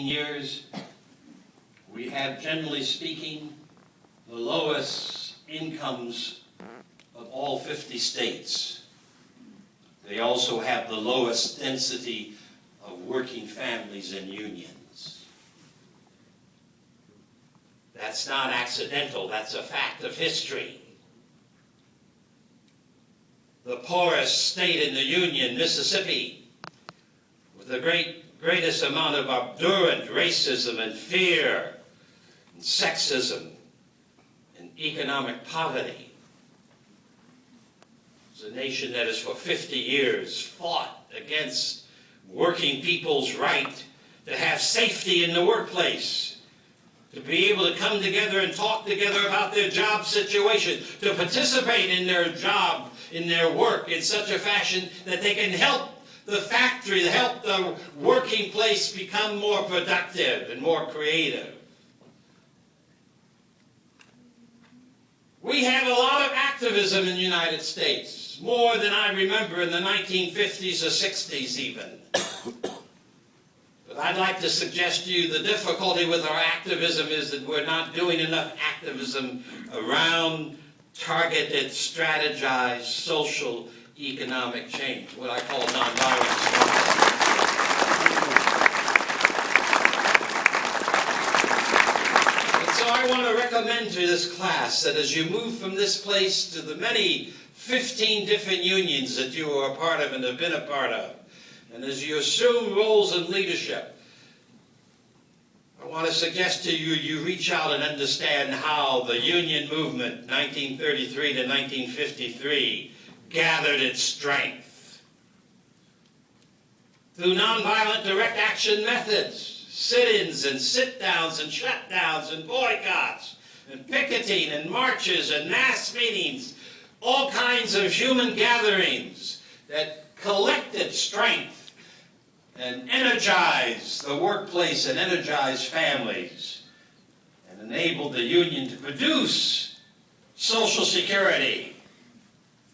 years, we have, generally speaking, the lowest incomes of all 50 states. They also have the lowest density of working families and unions. That's not accidental, that's a fact of history. The poorest state in the Union, Mississippi, with the greatest amount of abhorrent racism and fear and sexism and economic poverty. It's a nation that has for 50 years fought against working people's right to have safety in the workplace, to be able to come together and talk together about their job situation, to participate in their job, in their work in such a fashion that they can help the factory, to help the working place become more productive and more creative. We have a lot of activism in the United States, more than I remember in the 1950s or 60s even. But I'd like to suggest to you the difficulty with our activism is that we're not doing enough activism around targeted, strategized, social, economic change, what I call nonviolence. And so I want to recommend to this class that as you move from this place to the many 15 different unions that you are a part of and have been a part of, and as you assume roles in leadership, I want to suggest to you, you reach out and understand how the union movement, 1933 to 1953, gathered its strength. Through nonviolent direct action methods, sit-ins and sit-downs and shutdowns and boycotts and picketing and marches and mass meetings, all kinds of human gatherings that collected strength and energized the workplace and energized families and enabled the union to produce Social Security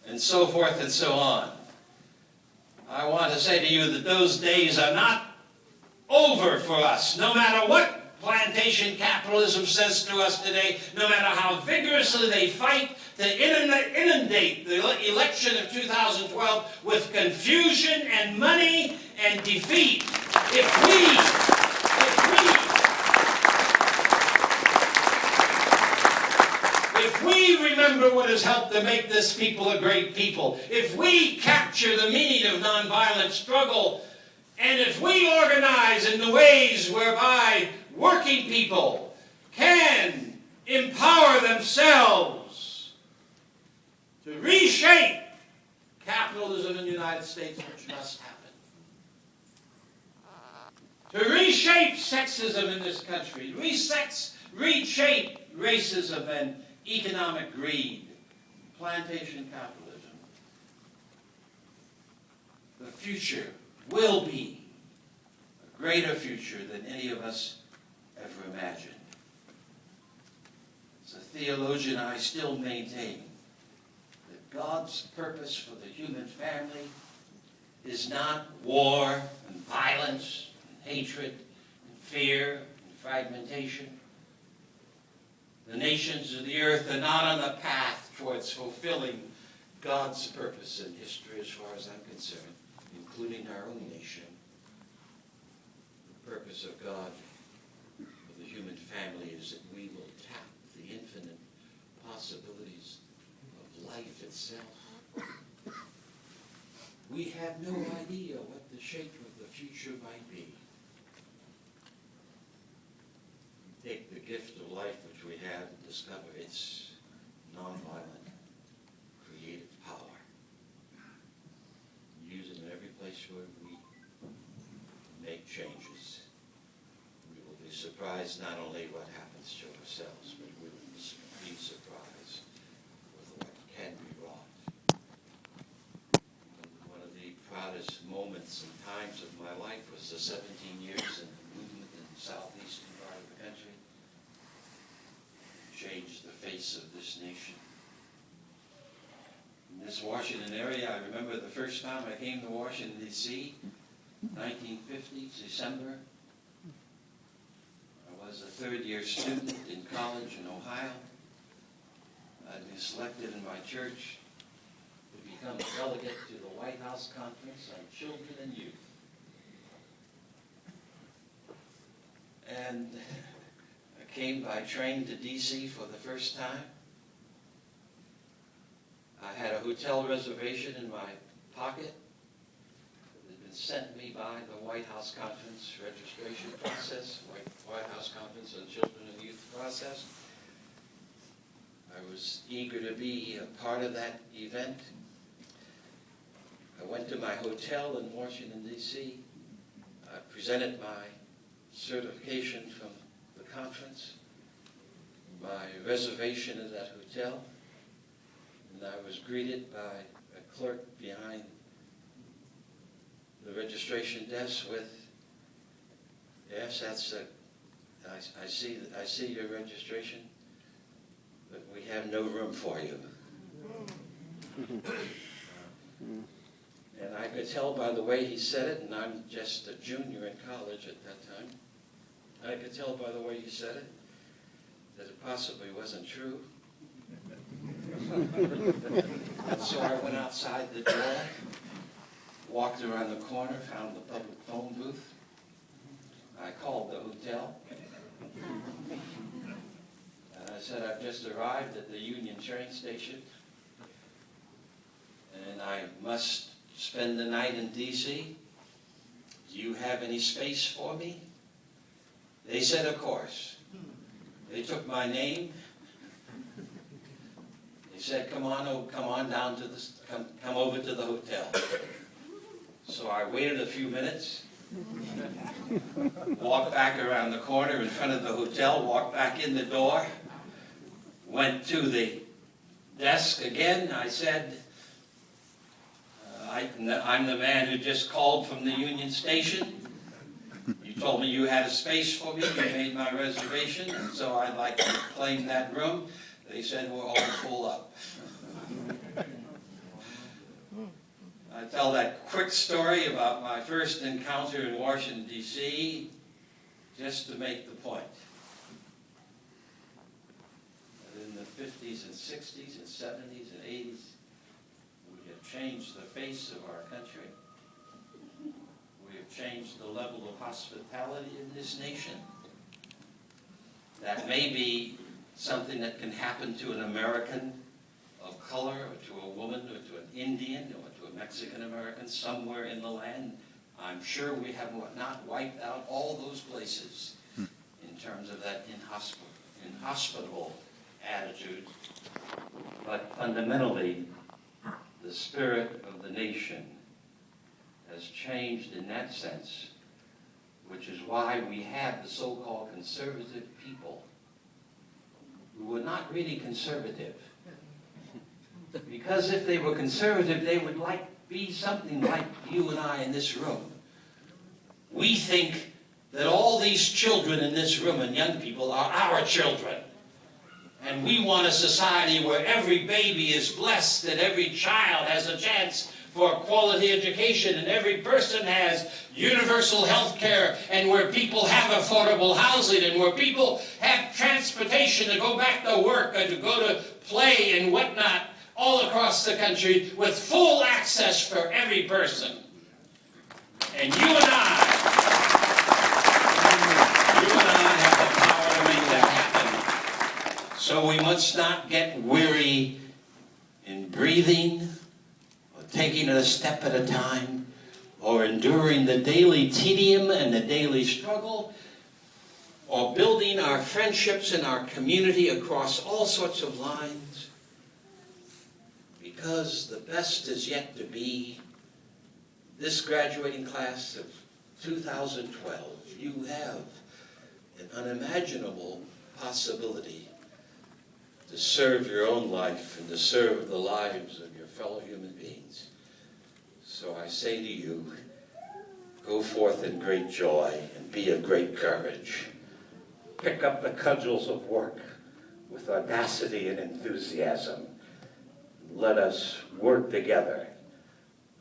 and so forth and so on. I want to say to you that those days are not over for us, no matter what plantation capitalism says to us today, no matter how vigorously they fight to inundate the election of 2012 with confusion and money and defeat. If we remember what has helped to make this people a great people, if we capture the meaning of nonviolent struggle, and if we organize in the ways whereby working people can empower themselves to reshape capitalism in the United States, which must happen, to reshape sexism in this country, reshape racism and economic greed, plantation capitalism, the future will be a greater future than any of us ever imagined. As a theologian, I still maintain that God's purpose for the human family is not war and violence and hatred and fear and fragmentation. The nations of the earth are not on the path towards fulfilling God's purpose in history as far as I'm concerned, including our own nation. The purpose of God for the human family is that we will tap the infinite possibilities of life itself. We have no idea what the shape of the future might be. Take the gift of life which we have and discover its nonviolent, creative power. Use it in every place where we make changes. We will be surprised not only what happens to ourselves, but we will be surprised with what can be wrought. One of the proudest moments and times of my life was the 17 years in the movement in the southeastern part of the country. Changed the face of this nation. In this Washington area, I remember the first time I came to Washington, D.C., 1950, December. third-year student in college in Ohio. I'd been selected in my church to become a delegate to the White House Conference on Children and Youth. And I came by train to D.C. for the first time. I had a hotel reservation in my pocket. It had been sent me by the White House Conference registration process, White House Conference on Children and Youth process. I was eager to be a part of that event. I went to my hotel in Washington, D.C. I presented my certification from the conference, my reservation at that hotel, and I was greeted by a clerk behind the registration desk with, "Yes, that's I see your registration, but we have no room for you." And I could tell by the way he said it, and I'm just a junior in college at that time, I could tell by the way he said it that it possibly wasn't true. And so I went outside the door, walked around the corner, found the public phone booth. I called the hotel. And I said, "I've just arrived at the Union train station, and I must spend the night in D.C. Do you have any space for me?" They said, "Of course." They took my name. They said, come on down to come over to the hotel." So I waited a few minutes, walked back around the corner in front of the hotel, walked back in the door, went to the desk again. I said, I'm the man who just called from the Union Station. You told me you had a space for me. You made my reservation, and so I'd like to claim that room. They said, we're all full up. I tell that quick story about my first encounter in Washington, D.C., just to make the point. In the 50s and 60s and 70s and 80s, we have changed the face of our country. We have changed the level of hospitality in this nation. That may be something that can happen to an American of color, or to a woman, or to an Indian, or to a Mexican American somewhere in the land. I'm sure we have not wiped out all those places in terms of that inhospitable attitude. But fundamentally, the spirit of the nation has changed in that sense, which is why we have the so-called conservative people who were not really conservative. Because if they were conservative, they would be something like you and I in this room. We think that all these children in this room and young people are our children. And we want a society where every baby is blessed, that every child has a chance for a quality education, and every person has universal health care, and where people have affordable housing, and where people have transportation to go back to work and to go to play and whatnot all across the country with full access for every person. And you and I have the power to make that happen. So we must not get weary in breathing, taking it a step at a time, or enduring the daily tedium and the daily struggle, or building our friendships in our community across all sorts of lines, because the best is yet to be. This graduating class of 2012, you have an unimaginable possibility to serve your own life and to serve the lives of your fellow human beings. So I say to you, go forth in great joy and be of great courage. Pick up the cudgels of work with audacity and enthusiasm. Let us work together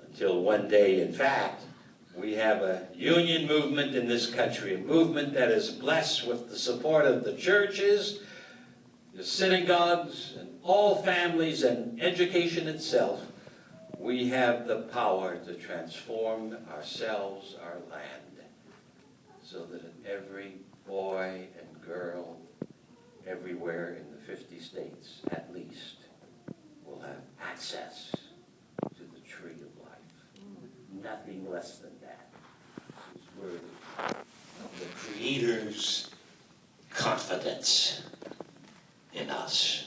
until one day, in fact, We have a union movement in this country, a movement that is blessed with the support of the churches, the synagogues, and all families, and education itself. We have the power to transform ourselves, our land, so that every boy and girl everywhere in the 50 states, at least, will have access to the tree of life. Nothing less than that is worthy of the Creator's confidence in us.